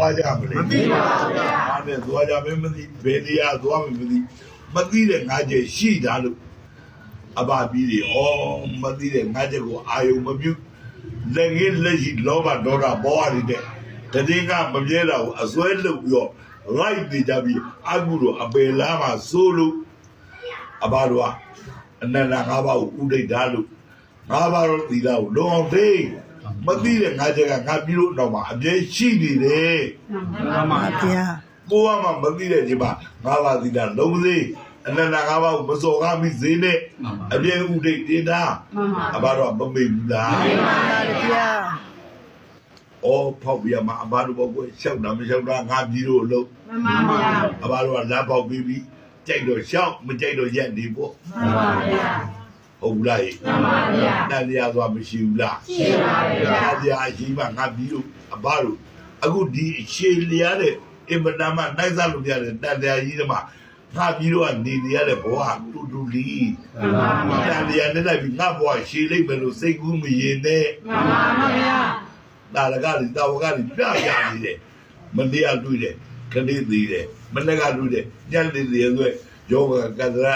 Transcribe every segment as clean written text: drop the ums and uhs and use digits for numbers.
သွားကြမလဲမသိပါဘူးဗျာအားနဲ့သွားကြမင်းမသိဘယ်နေရာသွားမသိမသိတဲ့ငါကျရှိတာလို့အပါပြီးတယ်ဩမသိတဲ့ငါကျကိုအာယုံမပြုလက်ငင်းလက်ရှိလောဘဒေါသဘောရတဲ့တည်ငါမမြဲတာကိုအစွဲလုပ်ပြီးတော့လိုက်နေကြပြီးအကုတို့အပေလားမှာစိုးလို့အဘတို့ကအနန္တ၅ပါးကိုဥဒိဋ္ဌာလို့၅ပါးတော့သီလကိုလုံအောင်သိမသိတဲ့ငါကျကငါပြီးလို့တော့မှအပြည့်ရှိနေတယ်မှန်ပါဗျာကိုကမှမသိတဲ့ဒီမှာ၅ပါးသီလလုံးသေးအနန္တ၅ပါးကိုမစော်ကားမိစေနဲ့အပြည့်ဥဒိဋ္ဌာအဘတို့ကမမေ့ဘူးလားမှန်ပါဗျာအော်ဖောက်ပြမှာအဘတို့ဘောကိုရှောက်တာမရှောက်တာငါပြီးလို့လို့မှန်ပါဗျာအဘတို့ကလက်ပေါက်ပြီးပြီးကြိုက်တော့ရှောက်မကြိုက်တော့ရက်နေပေါ့မှန်ပါဗျာဟုတ်လားမှန်ပါဗျာတန်တရားသွားမရှိဘူးလားရှိပါဗျာတရားရှိမှငါပြီးလို့အဘတို့အခုဒီအခြေလျားတဲ့အင်မတန်မှနိုင်စားလို့ရတယ်တန်တရားကြီးတွေမှာငါပြီးတော့နေရတဲ့ဘဝတူတူလီမှန်ပါဗျာတန်တရားနဲ့လိုက်ပြီးငါဘဝရှည်လိုက်မယ်လို့စိတ်ကူးမရင်နဲ့မှန်ပါဗျာတာရကတွေတာဝကတွေပြပြနေတယ်မတရားတွေ့တယ်ခဏသေးတယ်မနေ့ကတွေ့တယ်ညနေသေးရဲ့ယောဂကန္တရာ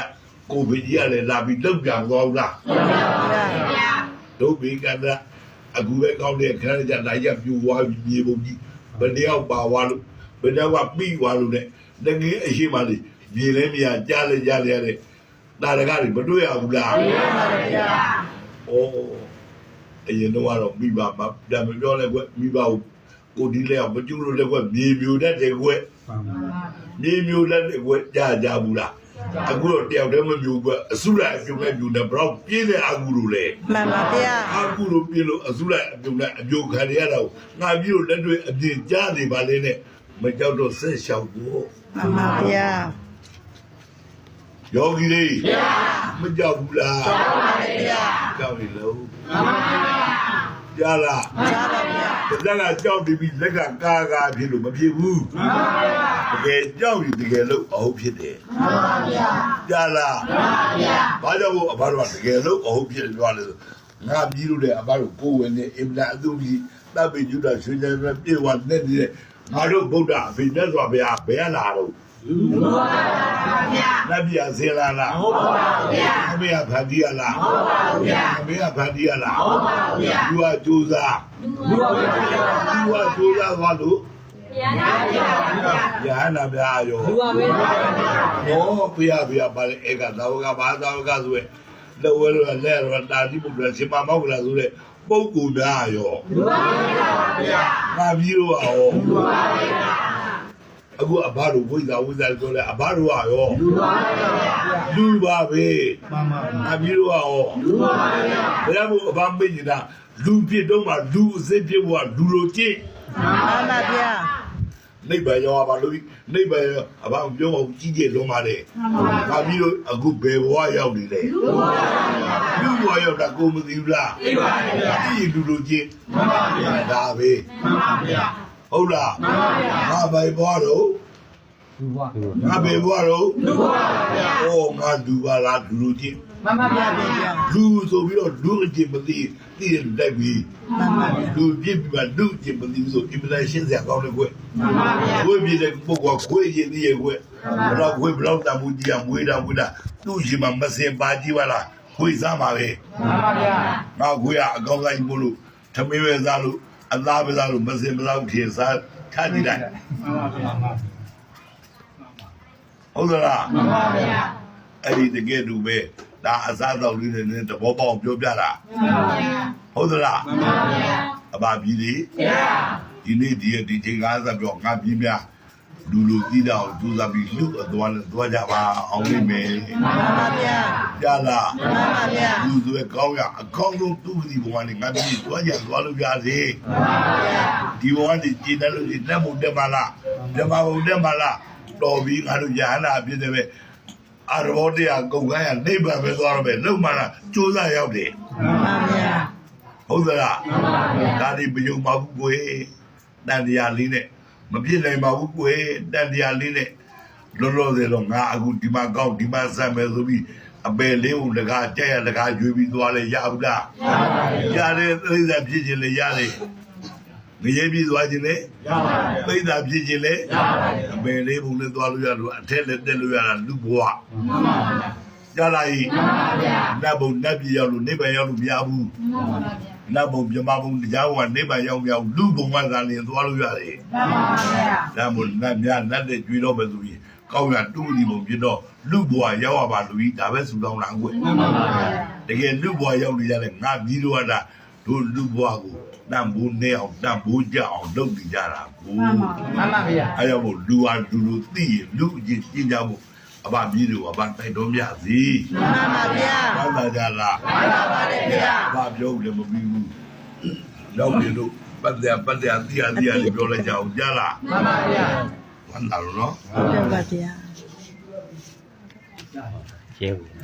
ကိုဗစ်ကြီးရတယ်လာပြီးလောက်ပြန်သွားလားမှန်ပါဗျာဒုဗိကန္တရာအခုပဲကောင်းတဲ့ခရကြလိုက်ရပြူသွားပြီးမြေပုံကြီးဘယ်တယောက်ပါသွားလို့ဘယ်တော့ကပြီးသွားလို့နဲ့တကယ်အရှိမှလေမြေလဲမြာကြားလဲကြားရတဲ့တာရကတွေမတွေ့ရဘူးလားမှန်ပါဗျာအိုးအရင်တော့မိဘမပြန်မပြောလဲကွမိဘကိုဒီလဲမကျူးလို့လဲကွမြေမျိုးတတ်တယ်ကွမြေမျိုးလက်ကွကြာဘူးလားအခုတော့တယောက်တည်းမမျိုးကွအစုလိုက်အပြုံနဲ့မျိုးနဲ့ဘလောက်ပြင်းတဲ့အကူလို့လဲမှန်ပါဗျာအကူလို့ပြင်းလို့အစုလိုက်အပြုံနဲ့အမျိုးခံရတာကိုငါပြီးလို့လက်တွေအပြင်းကြားနေပါလေနဲ့မကြောက်တော့ဆက်လျှောက်ကိုမှန်ပါဗျာယောဂီလေးဗျာမကြောက်ဘူးလားကြောက်ပါလေဗျာကြောက်ပြီလို့မှန်ပါဗျာကြားလားကြားပါဗျာတက်ကကြောက်ပြီးလက်ကကာဖြစ်လို့မဖြစ်ဘူးမှန်ပါဗျာတကယ်ကြောက်ရင်တကယ်လို့အဟုတ်ဖြစ်တယ်မှန်ပါဗျာကြားလားမှန်ပါဗျာဘာကြောင့်အဘတို့ကတကယ်လို့အဟုတ်ဖြစ်သွားလဲငါပြီးလို့တဲ့အဘတို့ကိုယ်ဝင်နေအင်တာအသူကြီးတပ်ပိကျွတ်တာရွှေကြဲပြေဝနဲ့နေတဲ့ငါတို့ဗုဒ္ဓအဖေနဲ့ဆိုဗျာဘယ်လာတော့ဟုတ်ပါဗျာနတ်ပြည်အစေလာလားဟုတ်ပါဗျာအမေကဗန္ဒီရလားဟုတ်ပါဗျာအမေကဗန္ဒီရလားဟုတ်ပါဗျာသူကကျိုးစားသူကကျိုးစားသွားလို့ရဟန္တာဗျာရောသူကပဲဟောပြပါလေဧကသာဝကဘာသာဝကဆိုရဲလောဝဲလို့လဲတော့တာတိပုဒ်ရရှင်မမောက်ကလာဆိုတဲ့ပုဂ္ဂိုလ်များရောသူကဗျာငါပြီးတော့ဟောသူကဗျာအခုအဘတို့ဝိဇ္ဇာဆိုလဲအဘတို့ကရောလူပါပဲမှန်ပါအပြီးတော့ရောလူပါဗျာဘယ်လိုအဘမေ့နေတာလူဖြစ်တော့မှလူအစစ်ဖြစ်ဖို့ကလူလိုကြည့်မှန်ပါဗျာနိဗ္ဗာန်ရောပါလို့နိဗ္ဗာန်အဘပြောအောင်ကြီးကျယ်လုံးပါလေမှန်ပါပြီးတော့အခုဘယ်ဘဝရောက်နေလဲလူဘဝရောက်တာကိုမသိဘူးလားသိပါဗျာဒီလူလိုကြည့်မှန်ပါဗျာဒါပဲမှန်ပါဗျာဟုတ်လားမှန်ပါဗျာငါဘယ်ဘွားတော့လူဘွားငါဘယ်ဘွားတော့လူဘွားပါဗျာဟောငါလူပါလားလူလူချင်းမှန်ပါဗျာလူဆိုပြီးတော့လူအချင်းမသိသိရလိုက်ပြီမှန်ပါဗျာလူပြစ်ပြီးမှလူအချင်းမသိဆိုအင်မတန်ရှင်းစရာကောင်းတယ်ကွမှန်ပါဗျာခွေးပြတဲ့ပုဂ္ဂိုလ်ခွေးရင်သိရဲ့ကွဘလောက်ခွေးဘလောက်တန်မှုကြီးအောင်မွေးတာသူ့ရှင်မှာမစင်ပါကြည့်ပါလားခွေးစားပါပဲမှန်ပါဗျာငါခွေးကအကောင်းတိုင်းပို့လို့သမင်းပဲစားလို့အသားပဲစားလို့မစင်ဘလောက်ထင်စားထားကြည့်လိုက်မှန်ပါဗျာဟုတ်သလားမှန်ပါဗျာအဲ့ဒီတကယ်တူပဲဒါအစားတော့လေးနဲ့တဘောပေါအောင်ပြောပြတာမှန်ပါဗျာဟုတ်သလားမှန်ပါဗျာအပါပြီလေဗျာဒီနေ့ဒီချိန်ကားစပြောငါပြီးများလူလူကြည့်တော့သူစားပြီးလူအသွားကြပါအောင်လိမ့်မယ်မှန်ပါဗျာကြားလားမှန်ပါဗျာလူတွေကောင်းရအကောင်းဆုံးသူ့ဒီဘဝနဲ့ငါပြီးသွားကြသွားလို့ရစေမှန်ပါဗျာဒီဘဝနဲ့ကြည်တယ်လို့လက်မှုတက်ပါလားဓမ္မဘုံတက်ပါလားတော်ပြီးငါတို့ယဟနာဖြစ်တယ်ပဲအရောတရားကုန်ခိုင်းရနိဗ္ဗာန်ပဲသွားတော့ပဲလုံမှလားကြိုးစားရောက်တယ်မှန်ပါဗျာဟုတ်သလားမှန်ပါဗျာဒါဒီမယုံပါဘူးကိုတန်တရားလေးနဲ့မပြည့်နိုင်ပါဘူးကိုတန်တရားလေးနဲ့လောလောဆယ်တော့ငါအခုဒီမှာကောက်ဒီမှာဆက်မယ်ဆိုပြီးအပယ်လေးကိုတကားကြက်ရတကားရွေးပြီးသွားလဲရဘူးလားရပါဗျာရတယ်သိစပ်ဖြစ်ခြင်းလေရတယ် ငရေပြေးသွားခြင်းလေ ရပါဗျာ သိတာဖြစ်ခြင်းလေ ရပါဗျာ အပင်လေးဘုံနဲ့သွားလို့ရလို့အထက်နဲ့တက်လို့ရတာလူဘဝ မှန်ပါဗျာ ကြားလိုက် မှန်ပါဗျာ နတ်ဘုံနတ်ပြည်ရောက်လို့နိဗ္ဗာန်ရောက်လို့မရဘူး မှန်ပါဗျာ နတ်ဘုံမြမဘုံတရားဘုံကနိဗ္ဗာန်ရောက်မရဘူးလူဘုံကသာလျင်သွားလို့ရတယ် မှန်ပါဗျာ နတ်ဘုံနတ်များနတ်တဲ့ကျွေးတော့မယ်ဆိုရင်ကောင်းရတူးဒီဘုံဖြစ်တော့လူဘဝရောက်ရပါလူကြီးဒါပဲဆူတောင်းတာကွ မှန်ပါဗျာ တကယ်လူဘဝရောက်နေရတဲ့ငါပြီးတော့ကတို့လူဘဝကိုတန်ဖိုးနေအောင်တန်ဖိုးကြအောင်လုပ်နေကြတာကို မှန်ပါဗျာ အဲကြောင့်မို့လူဟာလူလူသိရင်လူအချင်းကျင့်ကြဖို့အဘပြည်တို့အဘတိုက်တော်မြစီ မှန်ပါဗျာ ဘာသာကြလား မှန်ပါပါတယ်ဗျာ အဘပြောလည်းမပြီးဘူးလောက်နေလို့ပတ်တယ်တီးရလေးပြောလိုက်ကြအောင်ကြားလား မှန်ပါဗျာ ဝမ်းသာလို့နော် ဟုတ်ပါဗျာ ကျေးဇူး